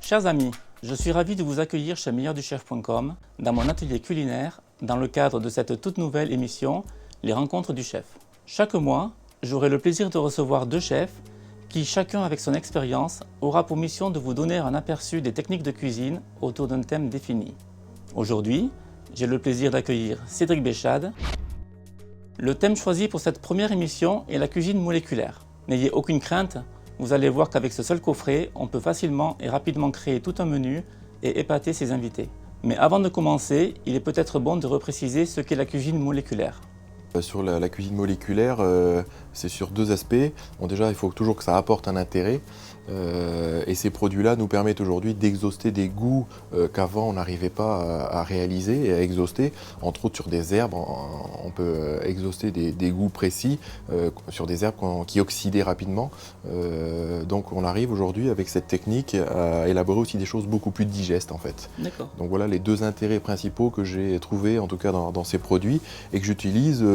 Chers amis, je suis ravi de vous accueillir chez meilleurduchef.com dans mon atelier culinaire dans le cadre de cette toute nouvelle émission Les Rencontres du Chef. Chaque mois, j'aurai le plaisir de recevoir 2 chefs qui, chacun avec son expérience, aura pour mission de vous donner un aperçu des techniques de cuisine autour d'un thème défini. Aujourd'hui, j'ai le plaisir d'accueillir Cédric Béchade. Le thème choisi pour cette première émission est la cuisine moléculaire. N'ayez aucune crainte, vous allez voir qu'avec ce seul coffret, on peut facilement et rapidement créer tout un menu et épater ses invités. Mais avant de commencer, il est peut-être bon de repréciser ce qu'est la cuisine moléculaire. Sur la cuisine moléculaire, c'est sur 2 aspects. Bon, déjà, il faut toujours que ça apporte un intérêt. Et ces produits-là nous permettent aujourd'hui d'exhauster des goûts qu'avant on n'arrivait pas à réaliser et à exhauster. Entre autres sur des herbes, on peut exhauster des goûts précis sur des herbes qui oxydaient rapidement. Donc on arrive aujourd'hui avec cette technique à élaborer aussi des choses beaucoup plus digestes en fait. D'accord. Donc voilà les 2 intérêts principaux que j'ai trouvés en tout cas dans ces produits et que j'utilise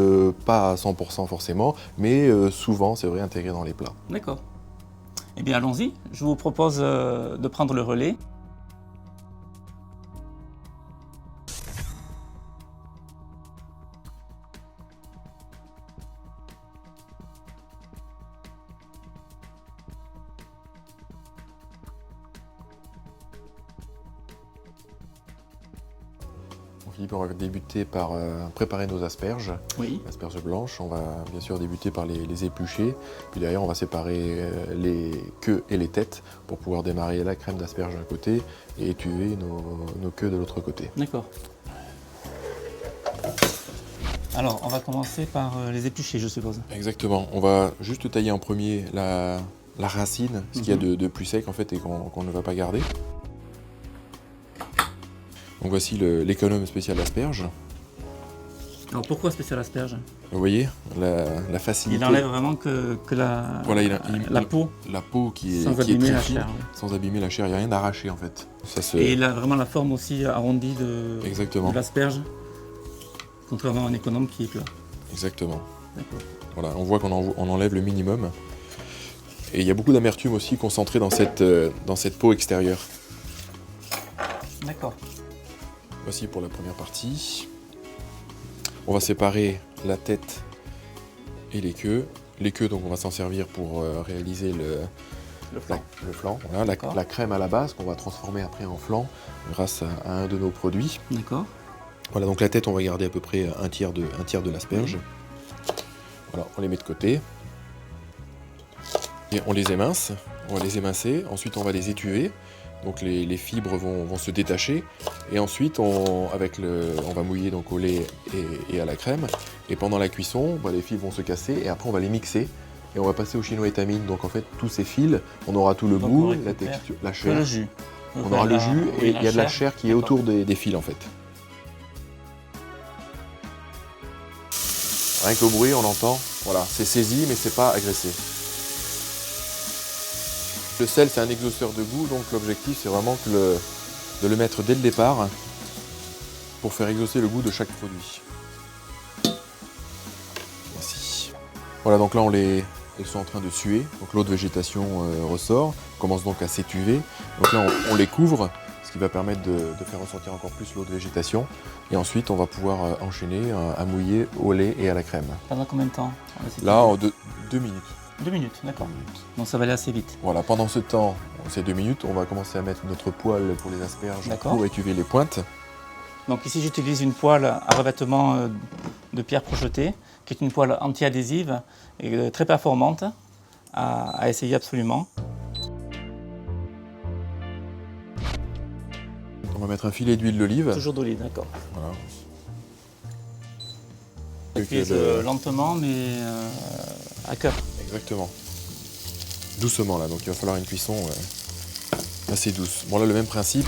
pas à 100% forcément, mais souvent c'est vrai intégré dans les plats. D'accord. Eh bien allons-y, je vous propose de prendre le relais. Philippe, on va débuter par préparer nos asperges. Oui. Asperges blanches, on va bien sûr débuter par les éplucher, puis derrière on va séparer les queues et les têtes pour pouvoir démarrer la crème d'asperges d'un côté et étuver nos queues de l'autre côté. D'accord. Alors, on va commencer par les éplucher, je suppose. Exactement, on va juste tailler en premier la racine, ce qu'il y a de plus sec en fait et qu'on ne va pas garder. Donc voici l'économe spécial asperge. Alors pourquoi spécial asperge? Vous voyez la facilité. Il enlève vraiment que la, voilà, la peau. La peau qui est sans qui est abîmer très la fine, chair. Oui. sans abîmer la chair, il n'y a rien d'arraché en fait. Et il a vraiment la forme aussi arrondie Exactement. de l'asperge, contrairement à un économe qui est plat. Exactement. D'accord. Voilà, on voit qu'on enlève le minimum. Et il y a beaucoup d'amertume aussi concentrée dans cette peau extérieure. D'accord. Voici pour la première partie. On va séparer la tête et les queues. Les queues, donc on va s'en servir pour réaliser le flan. Voilà, la crème à la base qu'on va transformer après en flan grâce à un de nos produits. D'accord. Voilà, donc la tête, on va garder à peu près un tiers de l'asperge. Voilà, on les met de côté. Et on les émince. On va les émincer. Ensuite, on va les étuver. Donc les fibres vont se détacher. Et ensuite, on va mouiller donc au lait et à la crème. Et pendant la cuisson, les fibres vont se casser. Et après, on va les mixer. Et on va passer au chinois étamine. Donc en fait, tous ces fils, on aura tout le goût, la texture, la chair. Le jus. On aura le jus et il y a de la chair qui est autour des fils en fait. Rien que le bruit, on entend. Voilà, c'est saisi, mais c'est pas agressé. Le sel, c'est un exhausteur de goût, donc l'objectif, c'est vraiment de le mettre dès le départ pour faire exhauster le goût de chaque produit. Voici. Voilà, donc là, elles sont en train de suer. Donc l'eau de végétation ressort, commence donc à s'étuver. Donc là, on les couvre, ce qui va permettre de faire ressortir encore plus l'eau de végétation. Et ensuite, on va pouvoir enchaîner à mouiller au lait et à la crème. Pendant combien de temps? Là, en 2 minutes. 2 minutes, d'accord. Donc ça va aller assez vite. Voilà, pendant ce temps, ces 2 minutes, on va commencer à mettre notre poêle pour les asperges pour étuver les pointes. Donc ici, j'utilise une poêle à revêtement de pierre prochetée, qui est une poêle anti-adhésive et très performante à essayer absolument. On va mettre un filet d'huile d'olive. Toujours d'olive, d'accord. Voilà. On cuise lentement, mais à cœur. Exactement. Doucement là, donc il va falloir une cuisson assez douce. Bon là, le même principe,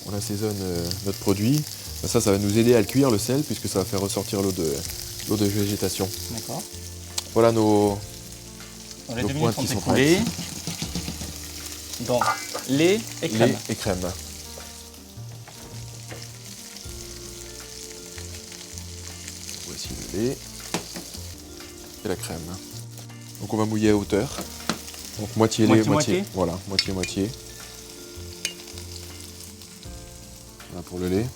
on assaisonne notre produit. Ça va nous aider à le cuire, le sel, puisque ça va faire ressortir l'eau de végétation. D'accord. Voilà nos les 2 pointes minutes qui sont écoulées. Donc, lait et crème. Lait et crème. Voici le lait et la crème. Donc on va mouiller à hauteur. Donc moitié lait, moitié. Voilà, moitié. Là pour le lait.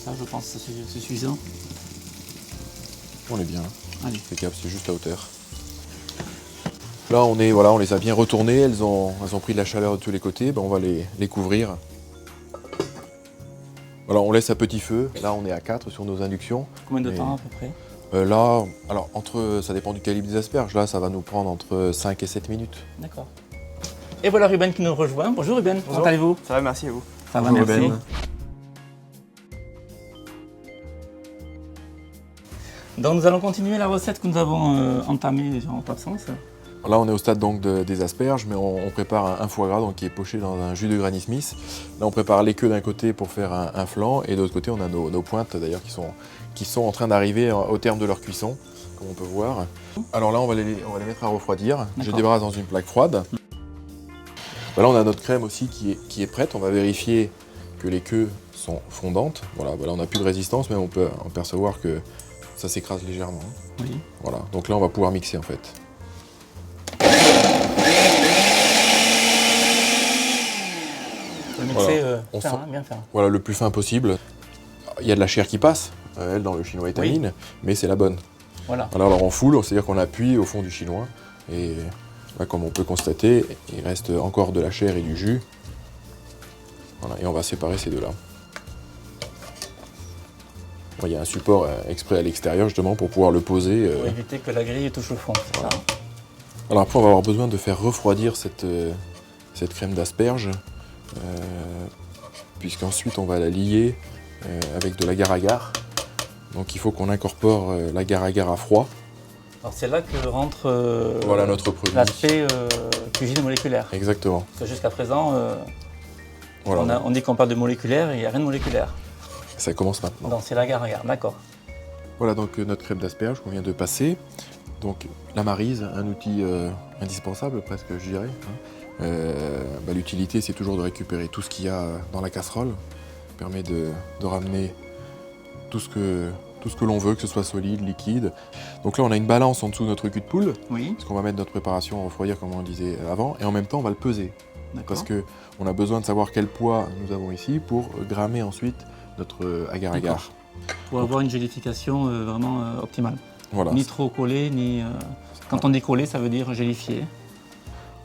Ça, je pense que c'est suffisant. On est bien. Allez. Impeccable, c'est juste à hauteur. Là, on les a bien retournées. Elles ont pris de la chaleur de tous les côtés. Ben, on va les couvrir. Voilà, on laisse à petit feu. Là, on est à 4 sur nos inductions. Combien de temps à peu près? Là, alors ça dépend du calibre des asperges. Là, ça va nous prendre entre 5 et 7 minutes. D'accord. Et voilà Ruben qui nous rejoint. Bonjour Ruben, Bonjour. comment allez-vous? Ça va, merci à vous. Ça va, Bonjour, merci. Ruben. Donc nous allons continuer la recette que nous avons entamée en votre absence. Là, on est au stade donc des asperges, mais on prépare un foie gras donc, qui est poché dans un jus de Granny Smith. Là, on prépare les queues d'un côté pour faire un flan, et de l'autre côté, on a nos pointes d'ailleurs qui sont en train d'arriver au terme de leur cuisson, comme on peut voir. Alors là, on va les mettre à refroidir. Je débrasse dans une plaque froide. Voilà, on a notre crème aussi qui est prête. On va vérifier que les queues sont fondantes. Voilà, on n'a plus de résistance, mais on peut en percevoir que ça s'écrase légèrement. Oui. Voilà, donc là, on va pouvoir mixer en fait. Le mixer, Voilà. bien faire. Voilà, le plus fin possible. Il y a de la chair qui passe, elle, dans le chinois étamine, mais c'est la bonne. Voilà. Alors on foule, c'est-à-dire qu'on appuie au fond du chinois, et là, comme on peut constater, il reste encore de la chair et du jus. Voilà, et on va séparer ces deux-là. Il y a un support exprès à l'extérieur, justement, pour pouvoir le poser. Pour éviter que la grille touche le fond, c'est ça. Alors après, on va avoir besoin de faire refroidir cette crème d'asperge, puisqu'ensuite on va la lier avec de l'agar-agar. Donc il faut qu'on incorpore l'agar-agar à froid. Alors c'est là que rentre Voilà notre produit. l'aspect cuisine moléculaire. Exactement. Parce que jusqu'à présent, Voilà. on dit qu'on parle de moléculaire et il n'y a rien de moléculaire. Ça commence maintenant. Donc c'est l'agar-agar, d'accord. Voilà donc notre crème d'asperge qu'on vient de passer. Donc la maryse, un outil indispensable presque, je dirais. L'utilité, c'est toujours de récupérer tout ce qu'il y a dans la casserole. Ça permet de ramener tout ce que l'on veut, que ce soit solide, liquide. Donc là, on a une balance en dessous de notre cul de poule, Oui, parce qu'on va mettre notre préparation à refroidir, comme on disait avant, et en même temps, on va le peser. d'accord. Parce qu'on a besoin de savoir quel poids nous avons ici pour grammer ensuite notre agar-agar. Pour avoir une gélification vraiment optimale. Voilà. Ni trop collé, ni... Quand on dit collé, ça veut dire gélifié.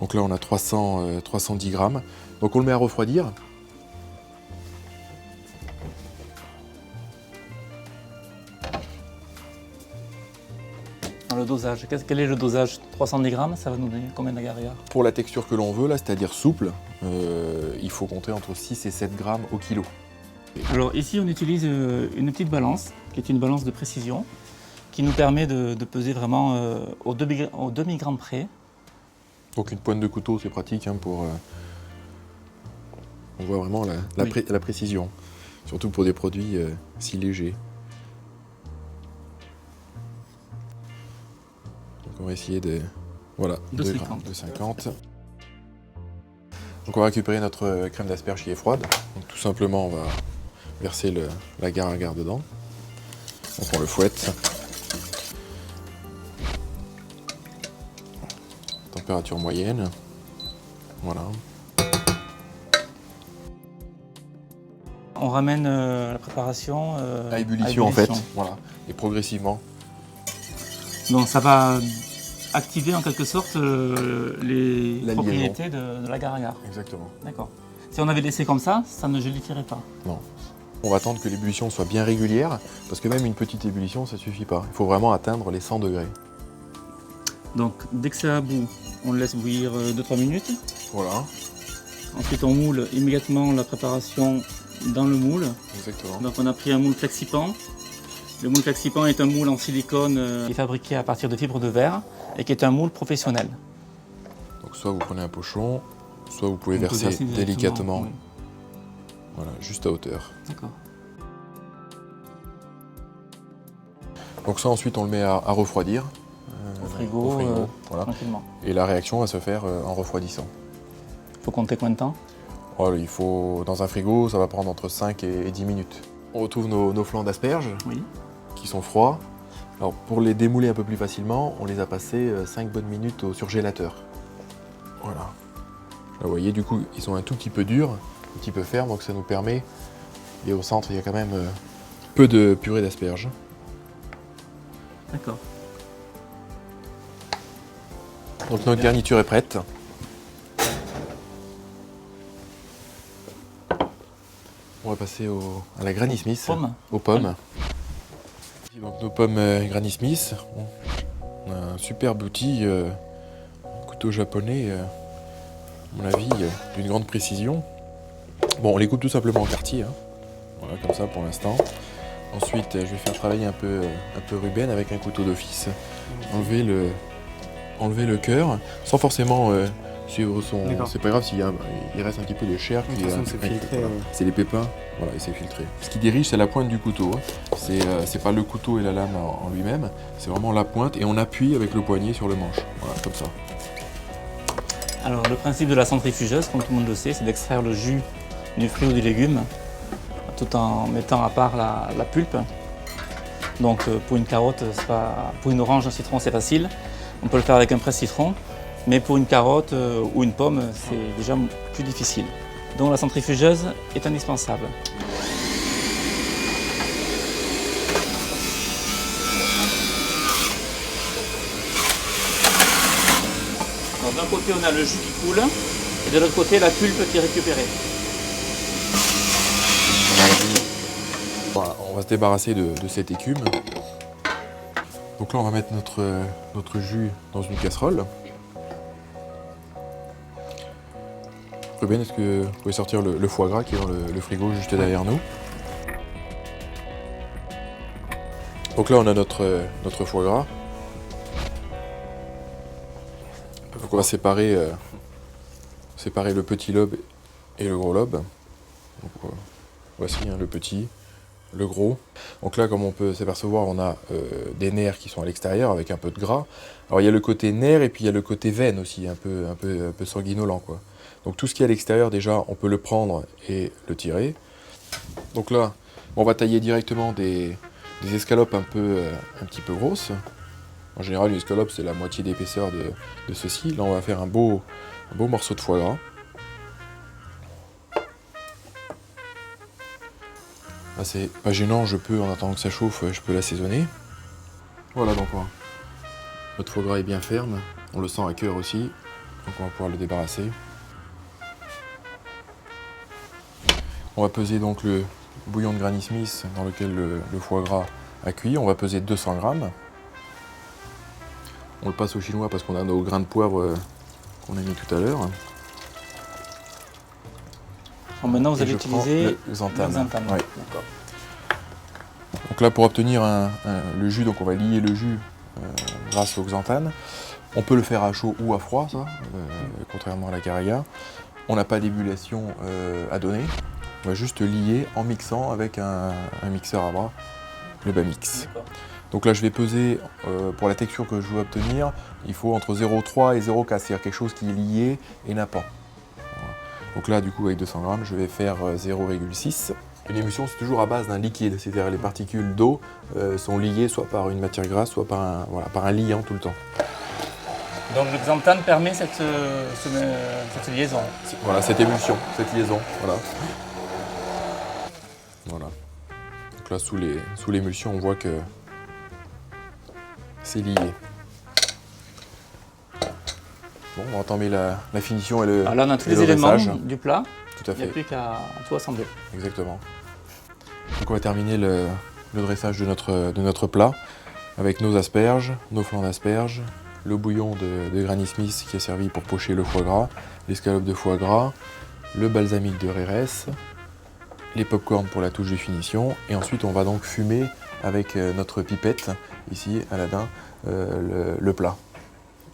Donc là, on a 310 grammes. Donc on le met à refroidir. Dans le dosage, quel est le dosage? 310 grammes, ça va nous donner combien d'agar-agar? Pour la texture que l'on veut, là, c'est-à-dire souple, il faut compter entre 6 et 7 grammes au kilo. Alors ici, on utilise une petite balance, qui est une balance de précision, qui nous permet de peser vraiment au demi-gramme près. Donc une pointe de couteau, c'est pratique pour... on voit vraiment la précision, surtout pour des produits si légers. Donc on va essayer de... Voilà, 2 grammes, 2,50. Donc on va récupérer notre crème d'asperge qui est froide. Donc tout simplement, on va verser l'agar-agar dedans. Donc on le fouette. Température moyenne. Voilà. On ramène la préparation À ébullition en fait. Voilà. Et progressivement. Donc ça va activer en quelque sorte les La propriétés de l'agar-agar. Exactement. D'accord. Si on avait laissé comme ça ne gélifierait pas. Non. On va attendre que l'ébullition soit bien régulière, parce que même une petite ébullition, ça suffit pas. Il faut vraiment atteindre les 100 degrés. Donc dès que c'est à bout, on le laisse bouillir 2-3 minutes. Voilà, Ensuite on moule immédiatement la préparation dans le moule. exactement. Donc on a pris un moule Flexipan. Le moule Flexipan est un moule en silicone qui est fabriqué à partir de fibres de verre et qui est un moule professionnel. Donc soit vous prenez un pochon, soit vous pouvez On peut verser verser délicatement. oui. Voilà, juste à hauteur. D'accord. Donc ça ensuite on le met à refroidir. Au frigo, voilà. tranquillement. Et la réaction va se faire en refroidissant. Il faut compter combien de temps? Voilà, il faut, dans un frigo, ça va prendre entre 5 et 10 minutes. On retrouve nos flancs d'asperges Oui. qui sont froids. Alors pour les démouler un peu plus facilement, on les a passés 5 bonnes minutes au surgélateur. Voilà. Là, vous voyez, du coup, ils sont un tout petit peu durs, un petit peu fermes, donc ça nous permet... Et au centre, il y a quand même peu de purée d'asperges. D'accord. Donc notre garniture est prête. On va passer à la Granny Smith, Pommes. aux pommes. Donc nos pommes Granny Smith, on a un superbe outil, un couteau japonais, à mon avis, d'une grande précision. Bon, on les coupe tout simplement en quartier, hein. Voilà, comme ça pour l'instant. Ensuite, je vais faire travailler un peu Ruben avec un couteau d'office. Enlever le cœur, sans forcément suivre son... D'accord. C'est pas grave s'il reste un petit peu de chair. De toute façon, c'est filtré. Voilà. C'est les pépins, voilà, et c'est filtré. Ce qui dirige, c'est la pointe du couteau, hein. C'est pas le couteau et la lame en lui-même, c'est vraiment la pointe, et on appuie avec le poignet sur le manche. Voilà, comme ça. Alors, le principe de la centrifugeuse, comme tout le monde le sait, c'est d'extraire le jus du fruit ou du légume tout en mettant à part la pulpe. Donc, pour une carotte, pour une orange, un citron, c'est facile. On peut le faire avec un presse-citron, mais pour une carotte ou une pomme, c'est déjà plus difficile. Donc, la centrifugeuse est indispensable. D'un côté, on a le jus qui coule, et de l'autre côté, la pulpe qui est récupérée. Voilà, on va se débarrasser de cette écume. Donc là, on va mettre notre jus dans une casserole. Ruben, est-ce que vous pouvez sortir le foie gras qui est dans le frigo juste derrière nous? Donc là, on a notre foie gras. Donc on va séparer le petit lobe et le gros lobe. Donc, voici hein, le petit, le gros. Donc là, comme on peut s'apercevoir, on a des nerfs qui sont à l'extérieur avec un peu de gras. Alors il y a le côté nerf et puis il y a le côté veine aussi, un peu sanguinolent, quoi. Donc tout ce qui est à l'extérieur, déjà, on peut le prendre et le tirer. Donc là, on va tailler directement des escalopes un petit peu grosses. En général, une escalope, c'est la moitié d'épaisseur de ceci. Là, on va faire un beau morceau de foie gras. Là, c'est pas gênant, en attendant que ça chauffe, je peux l'assaisonner. Voilà, donc notre foie gras est bien ferme. On le sent à cœur aussi. Donc on va pouvoir le débarrasser. On va peser donc le bouillon de Granny Smith dans lequel le foie gras a cuit. On va peser 200 grammes. On le passe au chinois parce qu'on a nos grains de poivre qu'on a mis tout à l'heure. Maintenant, vous allez utiliser le xanthane. Ouais. D'accord. Donc là, pour obtenir le jus, donc on va lier le jus grâce au xanthane. On peut le faire à chaud ou à froid, ça, contrairement à la caraga. On n'a pas d'ébullition à donner. On va juste lier en mixant avec un mixeur à bras, le Bamix. Donc là, je vais peser, pour la texture que je veux obtenir, il faut entre 0,3 et 0,4, c'est-à-dire quelque chose qui est lié et nappant. Voilà. Donc là, du coup, avec 200 grammes, je vais faire 0,6. Une émulsion, c'est toujours à base d'un liquide, c'est-à-dire les particules d'eau sont liées soit par une matière grasse, soit par un liant tout le temps. Donc le xanthane permet cette liaison. Voilà, cette émulsion, cette liaison, voilà. Voilà. Donc là, sous l'émulsion, on voit que c'est lié. Bon, on va entamer la finition et le Alors là, on a tous et les le éléments dressage. du plat. Tout à Il n'y a fait, plus qu'à tout assembler. exactement. Donc on va terminer le dressage de notre plat avec nos asperges, nos flancs d'asperges, le bouillon de Granny Smith qui est servi pour pocher le foie gras, l'escalope de foie gras, le balsamique de Rérès, les pop-corn pour la touche de finition, et ensuite on va donc fumer avec notre pipette, ici Aladin, le plat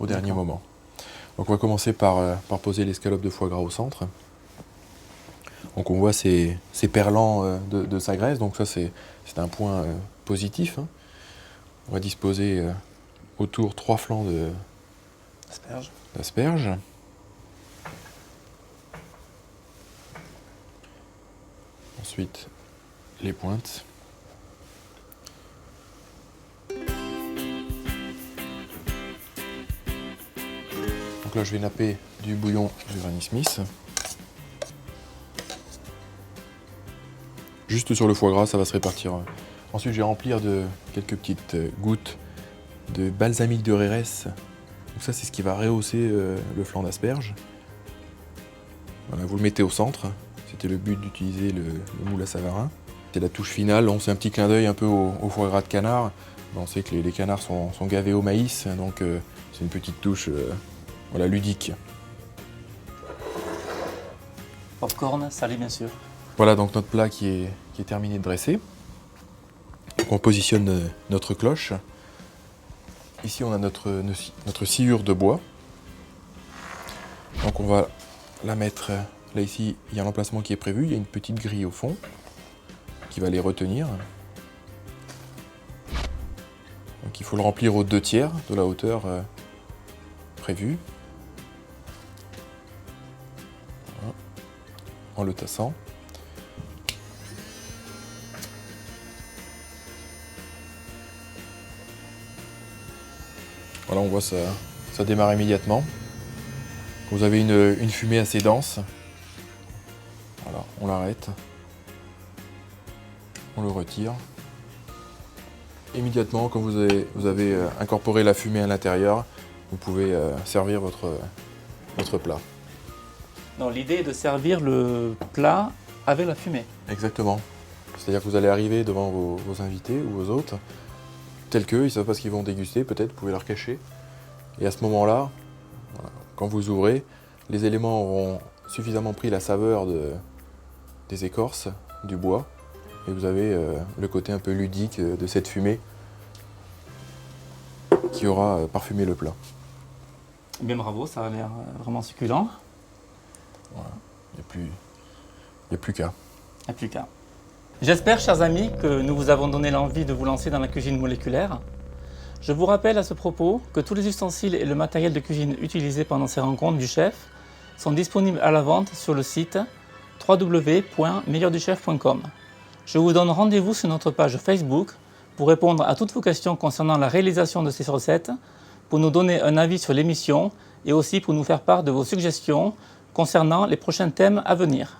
au dernier moment. Donc on va commencer par poser l'escalope de foie gras au centre. Donc on voit ces perlants de sa graisse, donc ça c'est un point positif, hein. On va disposer autour 3 flancs d'asperges. Ensuite les pointes. là, je vais napper du bouillon de Granny Smith. Juste sur le foie gras, ça va se répartir. Ensuite, je vais remplir de quelques petites gouttes de balsamique de Rérès. Donc ça, c'est ce qui va rehausser le flan d'asperges. Voilà, vous le mettez au centre. C'était le but d'utiliser le moule à Savarin. C'est la touche finale. On fait un petit clin d'œil un peu au foie gras de canard. On sait que les canards sont gavés au maïs, donc c'est une petite touche voilà, ludique. Popcorn, salé bien sûr. Voilà donc notre plat qui est terminé de dresser. Donc on positionne notre cloche. Ici on a notre sciure de bois. Donc on va la mettre, là ici il y a l'emplacement qui est prévu, il y a une petite grille au fond qui va les retenir. Donc il faut le remplir aux 2/3 de la hauteur prévue. Voilà. En le tassant. Voilà, on voit ça démarre immédiatement. Vous avez une fumée assez dense. Voilà, on l'arrête. On le retire. Immédiatement, quand vous avez incorporé la fumée à l'intérieur, vous pouvez servir votre plat. Donc l'idée est de servir le plat avec la fumée. Exactement. C'est-à-dire que vous allez arriver devant vos invités ou vos hôtes, tels qu'eux, ils ne savent pas ce qu'ils vont déguster, peut-être, vous pouvez leur cacher. Et à ce moment-là, quand vous ouvrez, les éléments auront suffisamment pris la saveur des écorces, du bois, et vous avez le côté un peu ludique de cette fumée qui aura parfumé le plat. Bien bravo, ça a l'air vraiment succulent. Voilà. Il n'y a plus qu'à. Et plus qu'à. J'espère, chers amis, que nous vous avons donné l'envie de vous lancer dans la cuisine moléculaire. Je vous rappelle à ce propos que tous les ustensiles et le matériel de cuisine utilisés pendant ces rencontres du chef sont disponibles à la vente sur le site www.meilleurduchef.com. Je vous donne rendez-vous sur notre page Facebook pour répondre à toutes vos questions concernant la réalisation de ces recettes, pour nous donner un avis sur l'émission et aussi pour nous faire part de vos suggestions concernant les prochains thèmes à venir.